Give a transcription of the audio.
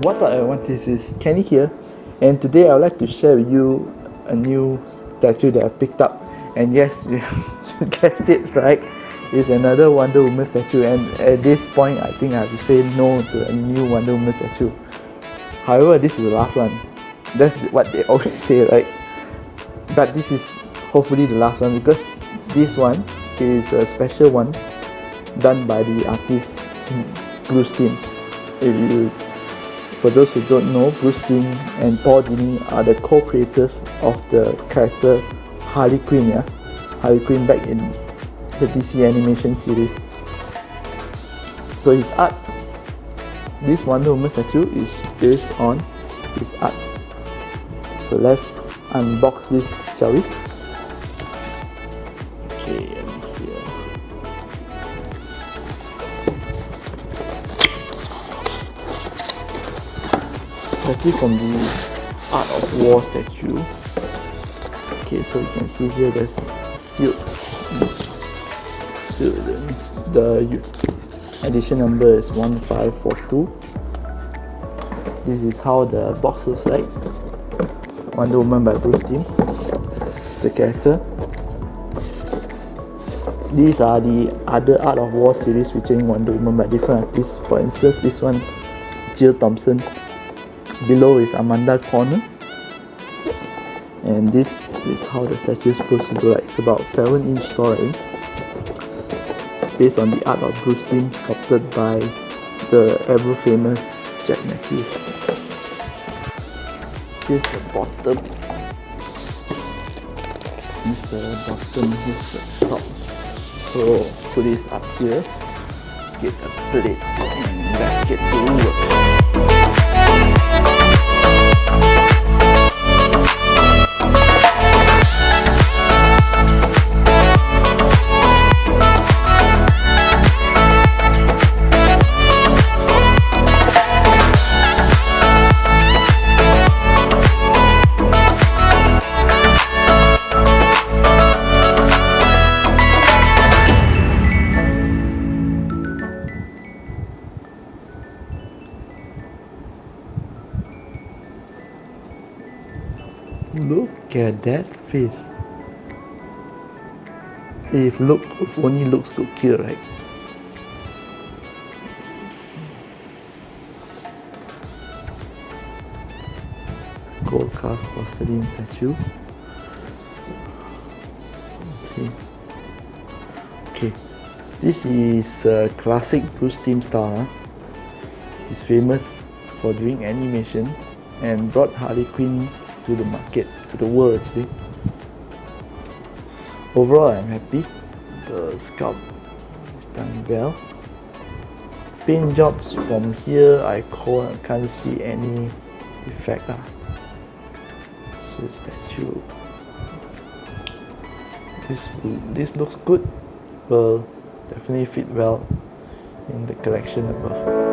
What's up everyone, this is Kenny here, and today I would like to share with you a new statue that I picked up. And yes, you guessed it right, it's another Wonder Woman statue, and at this point I think I have to say no to a new Wonder Woman statue. However, this is the last one. That's what they always say, right? But this is hopefully the last one, because this one is a special one done by the artist Timm. For those who don't know, Timm and Paul Dini are the co-creators of the character Harley Quinn, Harley Quinn back in the DC animation series. So his art, this Wonder Woman statue is based on his art. So let's unbox this, shall we? Okay, let me see. It's actually from the Art of War statue. Okay, so you can see here there's sealed. The edition number is 1542. This is how the box looks like. Wonder Woman by Timm. It's the character. These are the other Art of War series featuring Wonder Woman by different artists. For instance, this one, Jill Thompson. Below is Amanda Conner. And this is how the statue is supposed to look like. It's about 7-inch tall, based on the art of Timm, sculpted by the ever famous Jack Matthews. Here's the bottom. Here's the bottom, here's the top. So put this up here, get a plate, and let's get to work. Look at that face. If only looks could kill, right? Gold cast porcelain statue. Let's see. Okay, this is a classic Timm style. He's famous for doing animation and brought Harley Quinn to the market, to the world actually. Overall, I'm happy. The sculpt is done well. Paint jobs from here, I can't see any effect. So statue. This looks good. Will definitely fit well in the collection above.